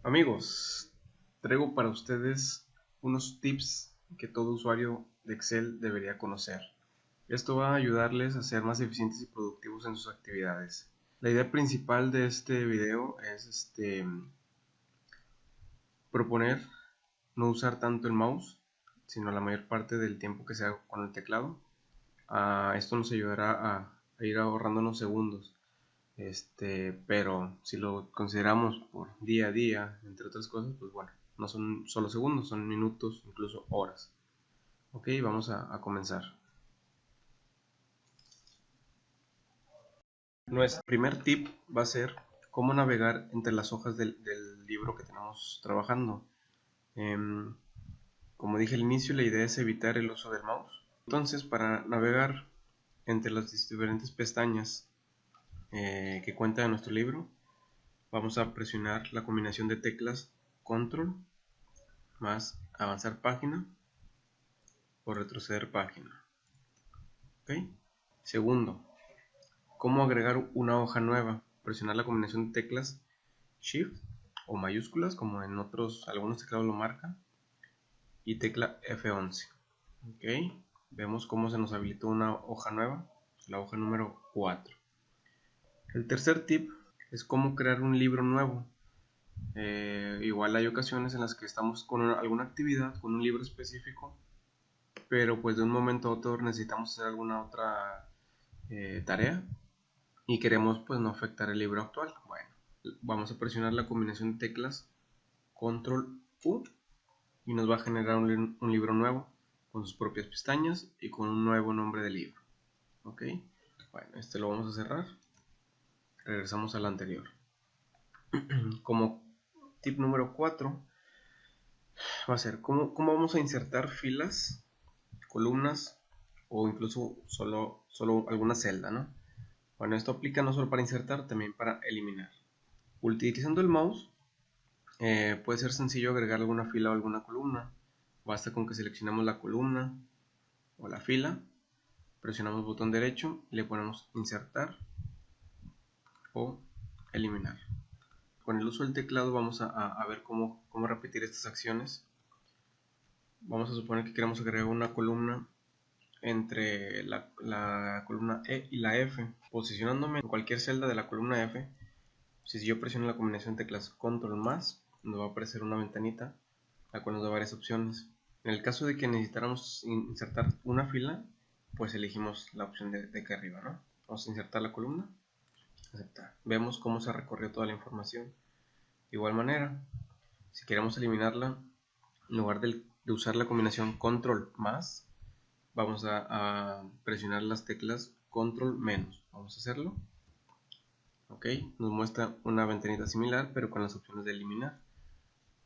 Amigos, traigo para ustedes unos tips que todo usuario de Excel debería conocer. Esto va a ayudarles a ser más eficientes y productivos en sus actividades. La idea principal de este video es proponer no usar tanto el mouse, sino la mayor parte del tiempo que sea con el teclado. Esto nos ayudará a ir ahorrándonos segundos. Pero si lo consideramos por día a día, entre otras cosas, pues bueno, no son solo segundos, son minutos, incluso horas. Ok, vamos a comenzar. Nuestro primer tip va a ser cómo navegar entre las hojas del libro que tenemos trabajando. Em, Como dije al inicio, la idea es evitar el uso del mouse. Entonces, para navegar entre las diferentes pestañas que cuenta nuestro libro, vamos a presionar la combinación de teclas Control más avanzar página o retroceder página. ¿Okay? Segundo, cómo agregar una hoja nueva. Presionar la combinación de teclas Shift o mayúsculas, como en algunos teclados lo marca, y tecla F11. ¿Okay? Vemos cómo se nos habilitó una hoja nueva, la hoja número 4. El tercer tip es cómo crear un libro nuevo. Igual hay ocasiones en las que estamos con alguna actividad, con un libro específico, pero pues de un momento a otro necesitamos hacer alguna otra tarea y queremos pues no afectar el libro actual. Bueno, vamos a presionar la combinación de teclas Control U y nos va a generar un libro nuevo con sus propias pestañas y con un nuevo nombre de libro. Ok, bueno, este lo vamos a cerrar. Regresamos al anterior. Como tip número 4 va a ser cómo vamos a insertar filas, columnas o incluso solo alguna celda, ¿no? Bueno, esto aplica no solo para insertar, también para eliminar. Utilizando el mouse, puede ser sencillo agregar alguna fila o alguna columna. Basta con que seleccionemos la columna o la fila, presionamos el botón derecho y le ponemos insertar o eliminar. Con el uso del teclado vamos a ver cómo repetir estas acciones. Vamos a suponer que queremos agregar una columna entre la columna E y la F. Posicionándome en cualquier celda de la columna F, si yo presiono la combinación de teclas Control más, nos va a aparecer una ventanita, la cual nos da varias opciones. En el caso de que necesitáramos insertar una fila, pues elegimos la opción de acá arriba, ¿no? Vamos a insertar la columna, aceptar. Vemos cómo se recorrió toda la información. De igual manera, si queremos eliminarla, en lugar de usar la combinación Control más, vamos a presionar las teclas Control menos. Vamos a hacerlo. Ok, nos muestra una ventanita similar, pero con las opciones de eliminar.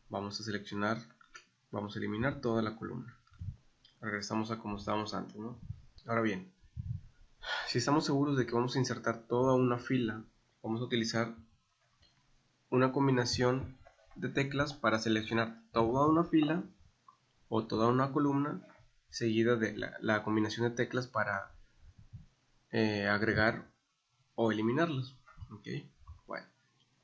Vamos a eliminar toda la columna. Regresamos a como estábamos antes, ¿no? Ahora bien, si estamos seguros de que vamos a insertar toda una fila, vamos a utilizar una combinación de teclas para seleccionar toda una fila o toda una columna, seguida de la combinación de teclas para agregar o eliminarlas. ¿Okay? Bueno,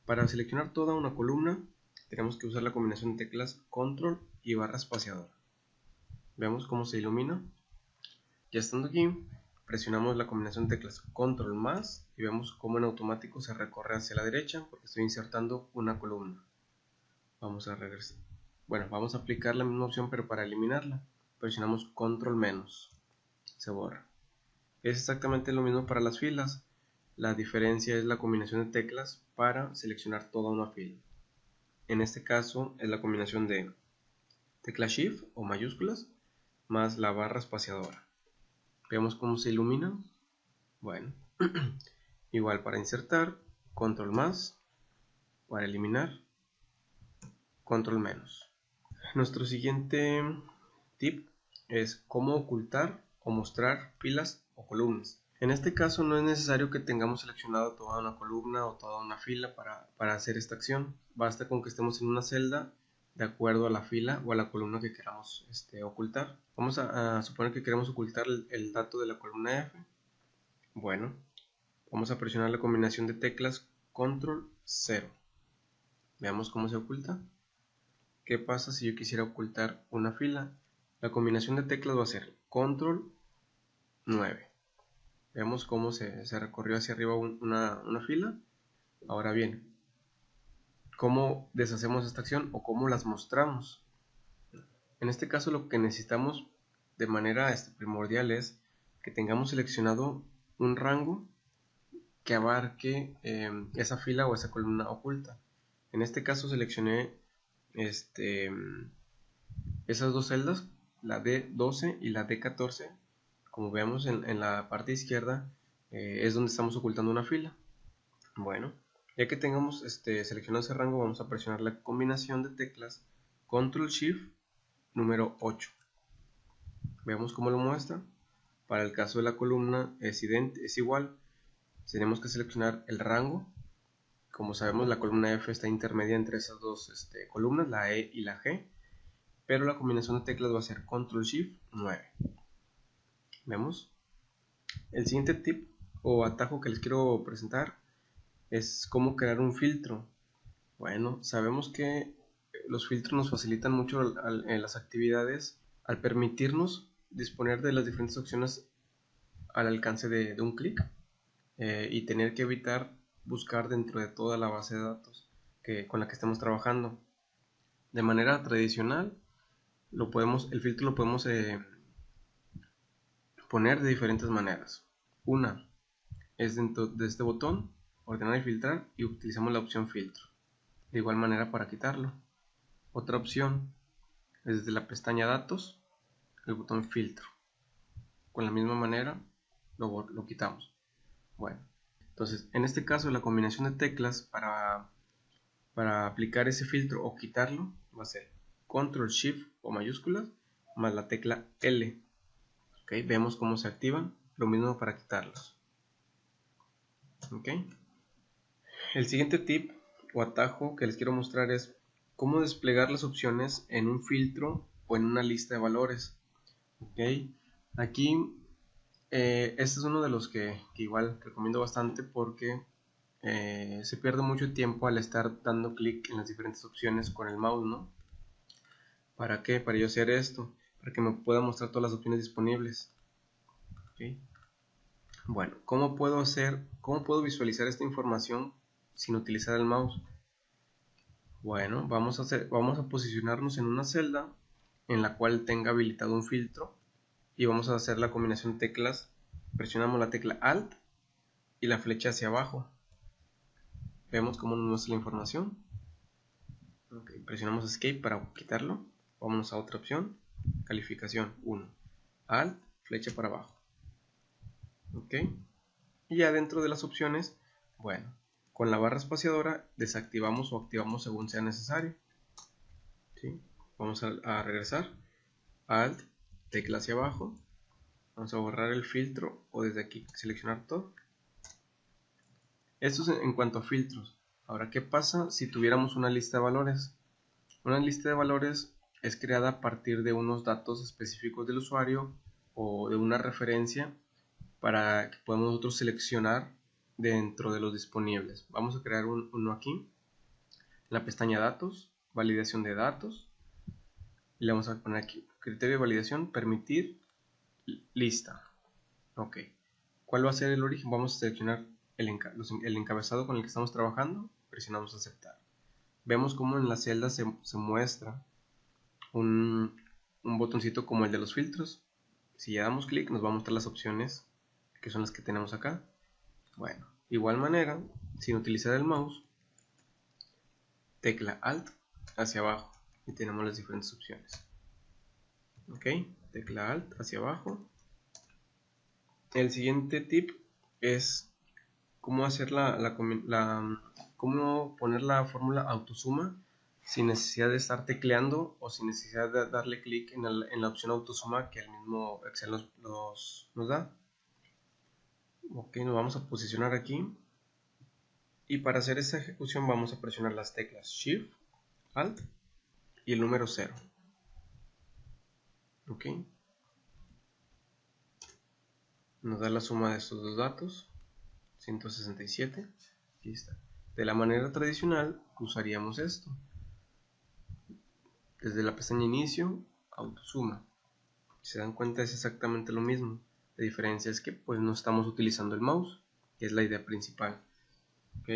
para seleccionar toda una columna tenemos que usar la combinación de teclas Control y barra espaciadora. Veamos cómo se ilumina. Ya estando aquí, presionamos la combinación de teclas Control más y vemos cómo en automático se recorre hacia la derecha porque estoy insertando una columna. Vamos a regresar. Bueno, vamos a aplicar la misma opción pero para eliminarla. Presionamos Control menos. Se borra. Es exactamente lo mismo para las filas. La diferencia es la combinación de teclas para seleccionar toda una fila. En este caso es la combinación de tecla Shift o mayúsculas más la barra espaciadora. Veamos cómo se ilumina. Bueno, igual para insertar, control más, para eliminar, control menos. Nuestro siguiente tip es cómo ocultar o mostrar filas o columnas. En este caso no es necesario que tengamos seleccionado toda una columna o toda una fila para hacer esta acción. Basta con que estemos en una celda de acuerdo a la fila o a la columna que queramos ocultar. Vamos a suponer que queremos ocultar el dato de la columna F. Bueno, vamos a presionar la combinación de teclas Control 0. Veamos cómo se oculta. ¿Qué pasa si yo quisiera ocultar una fila? La combinación de teclas va a ser control 9. Veamos cómo se recorrió hacia arriba una fila. Ahora bien, ¿cómo deshacemos esta acción o cómo las mostramos? En este caso lo que necesitamos de manera primordial es que tengamos seleccionado un rango que abarque esa fila o esa columna oculta. En este caso seleccioné esas dos celdas, la D12 y la D14. Como vemos en la parte izquierda es donde estamos ocultando una fila. Bueno, ya que tengamos seleccionado ese rango, vamos a presionar la combinación de teclas Control Shift número 8. Veamos cómo lo muestra. Para el caso de la columna es igual. Tenemos que seleccionar el rango. Como sabemos, la columna F está intermedia entre esas dos columnas, la E y la G, pero la combinación de teclas va a ser Control Shift 9. Vemos. El siguiente tip o atajo que les quiero presentar es cómo crear un filtro. Bueno, sabemos que los filtros nos facilitan mucho en las actividades al permitirnos disponer de las diferentes opciones al alcance de un clic y tener que evitar buscar dentro de toda la base de datos con la que estemos trabajando. De manera tradicional, el filtro lo podemos poner de diferentes maneras. Una es dentro de este botón, ordenar y filtrar, y utilizamos la opción filtro. De igual manera para quitarlo. Otra opción es desde la pestaña datos, el botón filtro. Con la misma manera lo quitamos. Bueno, entonces en este caso la combinación de teclas para aplicar ese filtro o quitarlo va a ser Control Shift o mayúsculas más la tecla L. Okay, vemos cómo se activan, lo mismo para quitarlos. Okay. El siguiente tip o atajo que les quiero mostrar es cómo desplegar las opciones en un filtro o en una lista de valores. Okay. Aquí este es uno de los que igual recomiendo bastante porque se pierde mucho tiempo al estar dando clic en las diferentes opciones con el mouse, ¿no? ¿Para qué? Para yo hacer esto, para que me pueda mostrar todas las opciones disponibles. ¿Okay? Bueno, ¿cómo puedo visualizar esta información sin utilizar el mouse? Bueno, vamos a posicionarnos en una celda en la cual tenga habilitado un filtro y vamos a hacer la combinación de teclas. Presionamos la tecla Alt y la flecha hacia abajo. Vemos cómo nos muestra la información. Okay, presionamos Escape para quitarlo. Vámonos a otra opción. Calificación 1. Alt, flecha para abajo. Ok. Y ya dentro de las opciones, bueno, con la barra espaciadora desactivamos o activamos según sea necesario. ¿Sí? Vamos a regresar. Alt, tecla hacia abajo. Vamos a borrar el filtro o desde aquí seleccionar todo. Esto es en cuanto a filtros. Ahora, ¿qué pasa si tuviéramos una lista de valores? Una lista de valores es creada a partir de unos datos específicos del usuario o de una referencia para que podamos nosotros seleccionar dentro de los disponibles. Vamos a crear uno aquí, en la pestaña datos, validación de datos, y le vamos a poner aquí, criterio de validación, permitir lista. Ok, ¿cuál va a ser el origen? Vamos a seleccionar el encabezado con el que estamos trabajando, presionamos aceptar. Vemos cómo en la celda se muestra un botoncito como el de los filtros. Si le damos clic nos va a mostrar las opciones que son las que tenemos acá. Bueno, igual manera, sin utilizar el mouse, tecla Alt hacia abajo y tenemos las diferentes opciones. Ok, tecla Alt hacia abajo. El siguiente tip es cómo hacer cómo poner la fórmula autosuma sin necesidad de estar tecleando o sin necesidad de darle clic en la opción autosuma que el mismo Excel nos da. Ok, nos vamos a posicionar aquí y para hacer esta ejecución vamos a presionar las teclas Shift, Alt y el número 0. Ok, nos da la suma de estos dos datos, 167. Aquí está. De la manera tradicional usaríamos esto. Desde la pestaña inicio, autosuma. Si se dan cuenta es exactamente lo mismo. La diferencia es que pues no estamos utilizando el mouse, que es la idea principal. ¿Ok?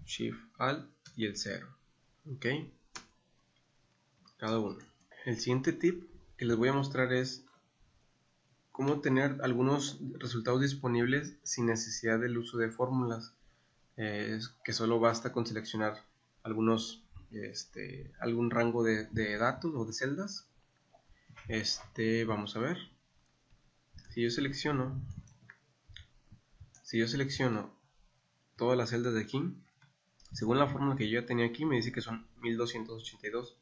Shift, Alt y el 0. ¿Ok? Cada uno. El siguiente tip que les voy a mostrar es cómo tener algunos resultados disponibles sin necesidad del uso de fórmulas, que solo basta con seleccionar algún rango de datos o de celdas. Vamos a ver. Si yo selecciono todas las celdas de aquí, según la fórmula que yo ya tenía aquí, me dice que son 1282.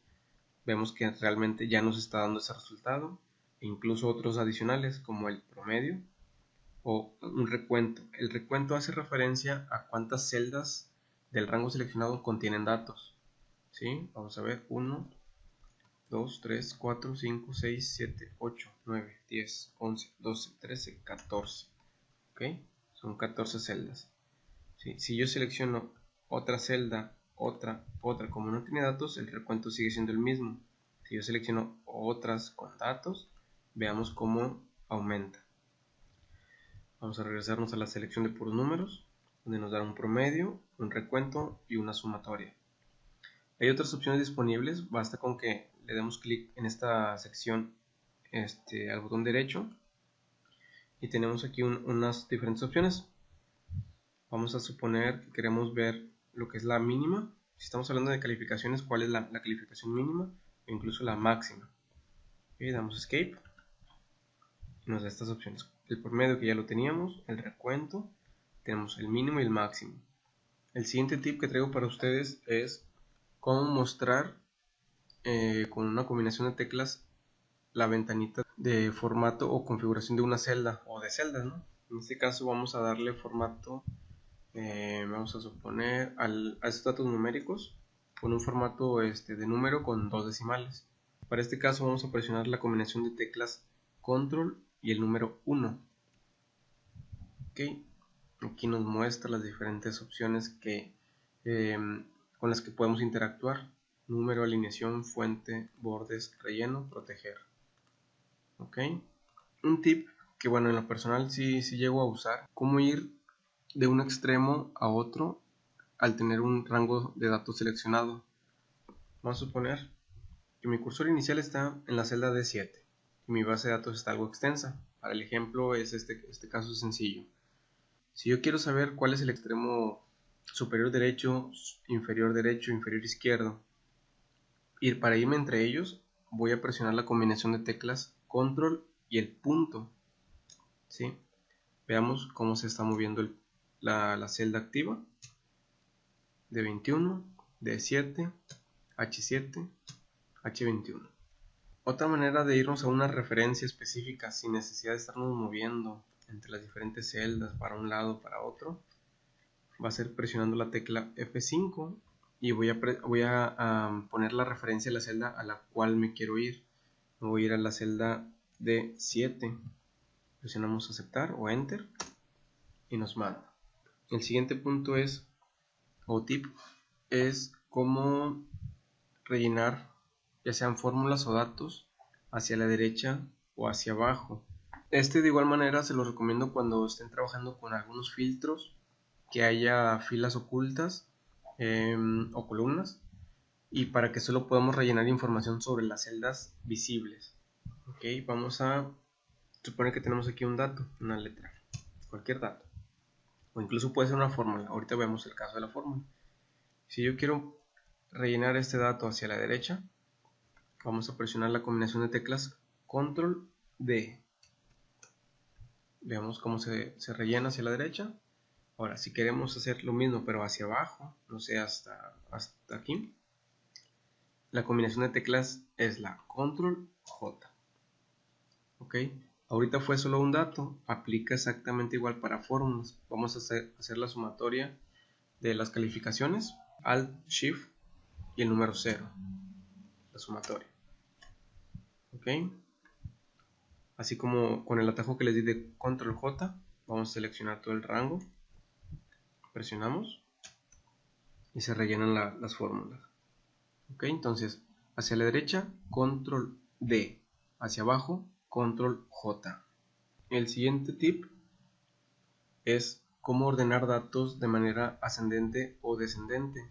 Vemos que realmente ya nos está dando ese resultado, e incluso otros adicionales como el promedio o un recuento. El recuento hace referencia a cuántas celdas del rango seleccionado contienen datos. ¿Sí? Vamos a ver, 1, 2, 3, 4, 5, 6, 7, 8, 9, 10, 11, 12, 13, 14. ¿Ok? Son 14 celdas. ¿Sí? Si yo selecciono otra celda, otra, como no tiene datos, el recuento sigue siendo el mismo. Si yo selecciono otras con datos, veamos cómo aumenta. Vamos a regresarnos a la selección de puros números, donde nos da un promedio, un recuento y una sumatoria. Hay otras opciones disponibles, basta con que le demos clic en esta sección al botón derecho y tenemos aquí unas diferentes opciones. Vamos a suponer que queremos ver lo que es la mínima. Si estamos hablando de calificaciones, cuál es la calificación mínima o incluso la máxima. Y damos escape y nos da estas opciones. El promedio, que ya lo teníamos, el recuento, tenemos el mínimo y el máximo. El siguiente tip que traigo para ustedes es cómo mostrar con una combinación de teclas la ventanita de formato o configuración de una celda o de celdas, ¿no? En este caso vamos a darle formato, vamos a suponer a estos datos numéricos con un formato de número con 2 decimales. Para este caso vamos a presionar la combinación de teclas control y el número 1. Okay. Aquí nos muestra las diferentes opciones con las que podemos interactuar: número, alineación, fuente, bordes, relleno, proteger. Ok, un tip que bueno, en lo personal sí llego a usar: cómo ir de un extremo a otro al tener un rango de datos seleccionado. Vamos a suponer que mi cursor inicial está en la celda D7 y mi base de datos está algo extensa. Para el ejemplo este caso es sencillo. Si yo quiero saber cuál es el extremo superior derecho, inferior izquierdo, y para irme entre ellos voy a presionar la combinación de teclas control y el punto. ¿Sí? Veamos cómo se está moviendo la celda activa: D21, D7, H7, H21. Otra manera de irnos a una referencia específica sin necesidad de estarnos moviendo entre las diferentes celdas para un lado para otro va a ser presionando la tecla F5 y voy a poner la referencia a la celda a la cual me quiero ir. Me voy a ir a la celda D7, presionamos aceptar o enter y nos manda. El siguiente punto o tip es cómo rellenar ya sean fórmulas o datos hacia la derecha o hacia abajo. De igual manera se lo recomiendo cuando estén trabajando con algunos filtros, que haya filas ocultas o columnas, y para que solo podamos rellenar información sobre las celdas visibles. Ok, vamos a suponer que tenemos aquí un dato, una letra, cualquier dato, o incluso puede ser una fórmula. Ahorita vemos el caso de la fórmula. Si yo quiero rellenar este dato hacia la derecha, vamos a presionar la combinación de teclas control D. Veamos cómo se rellena hacia la derecha. Ahora, si queremos hacer lo mismo pero hacia abajo, no sé, hasta aquí, la combinación de teclas es la control J. Ok, ahorita fue solo un dato, aplica exactamente igual para fórmulas. Vamos a hacer la sumatoria de las calificaciones, Alt Shift y el número 0, la sumatoria. Ok, así como con el atajo que les di de control J, vamos a seleccionar todo el rango, presionamos y se rellenan las fórmulas. Ok, entonces hacia la derecha control D, hacia abajo control J. El siguiente tip es cómo ordenar datos de manera ascendente o descendente,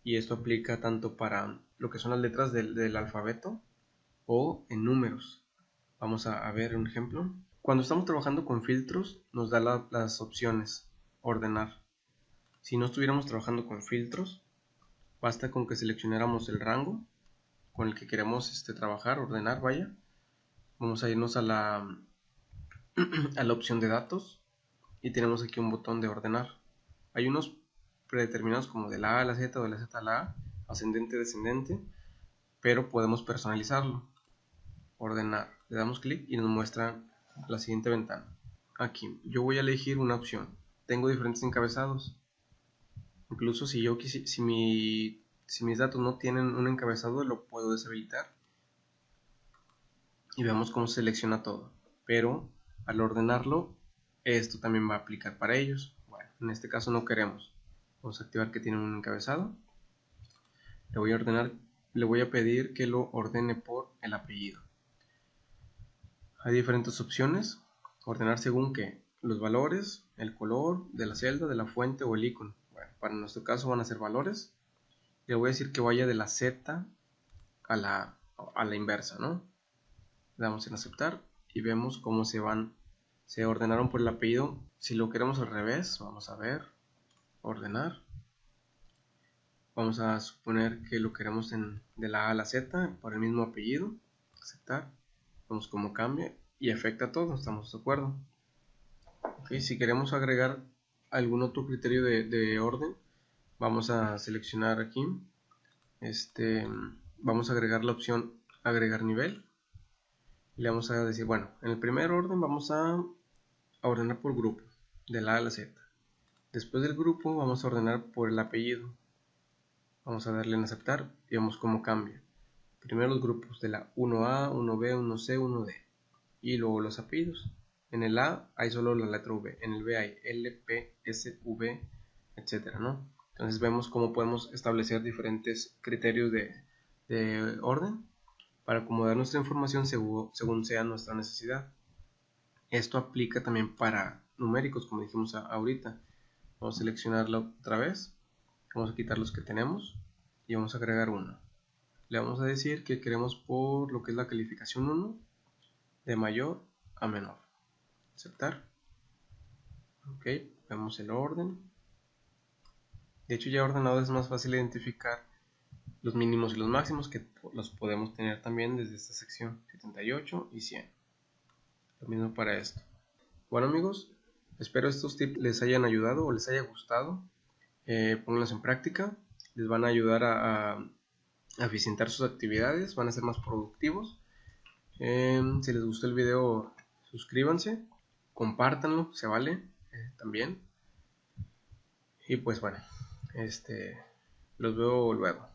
y esto aplica tanto para lo que son las letras del alfabeto o en números. Vamos a ver un ejemplo. Cuando estamos trabajando con filtros nos da las opciones ordenar. Si no estuviéramos trabajando con filtros, basta con que seleccionáramos el rango con el que queremos trabajar, ordenar, vaya. Vamos a irnos a la opción de datos y tenemos aquí un botón de ordenar. Hay unos predeterminados como de la A a la Z o de la Z a la A, ascendente, descendente, pero podemos personalizarlo. Ordenar, le damos clic y nos muestra la siguiente ventana. Aquí yo voy a elegir una opción. Tengo diferentes encabezados. Incluso si mis datos no tienen un encabezado, lo puedo deshabilitar y vemos cómo se selecciona todo. Pero al ordenarlo, esto también va a aplicar para ellos. Bueno, en este caso no queremos. Vamos a activar que tienen un encabezado. Le voy a pedir que lo ordene por el apellido. Hay diferentes opciones. Ordenar según que los valores, el color de la celda, de la fuente o el icono. Bueno, para nuestro caso van a ser valores. Le voy a decir que vaya de la Z a la inversa, ¿no? Le damos en aceptar y vemos cómo se ordenaron por el apellido. Si lo queremos al revés, vamos a ver, ordenar. Vamos a suponer que lo queremos de la A a la Z por el mismo apellido, aceptar. Vemos cómo cambia y afecta todo, estamos de acuerdo. Okay, si queremos agregar algún otro criterio de orden, vamos a seleccionar aquí. Vamos a agregar la opción agregar nivel. Le vamos a decir, bueno, en el primer orden vamos a ordenar por grupo, de la A a la Z. Después del grupo vamos a ordenar por el apellido. Vamos a darle en aceptar y vemos cómo cambia. Primero los grupos de la 1A, 1B, 1C, 1D. Y luego los apellidos. En el A hay solo la letra V, en el B hay L, P, S, V, etc., ¿no? Entonces vemos cómo podemos establecer diferentes criterios de orden para acomodar nuestra información según sea nuestra necesidad. Esto aplica también para numéricos, como dijimos ahorita. Vamos a seleccionarlo otra vez, vamos a quitar los que tenemos y vamos a agregar uno. Le vamos a decir que queremos por lo que es la calificación 1, de mayor a menor. Aceptar. Ok, vemos el orden. De hecho, ya ordenado es más fácil identificar los mínimos y los máximos, que los podemos tener también desde esta sección 78 y 100. Lo mismo para esto. Bueno amigos, espero estos tips les hayan ayudado o les haya gustado. Pónganlos en práctica, les van a ayudar a eficientar sus actividades, van a ser más productivos. Si les gustó el video, suscríbanse, compártanlo, se vale también. Y pues bueno, los veo luego.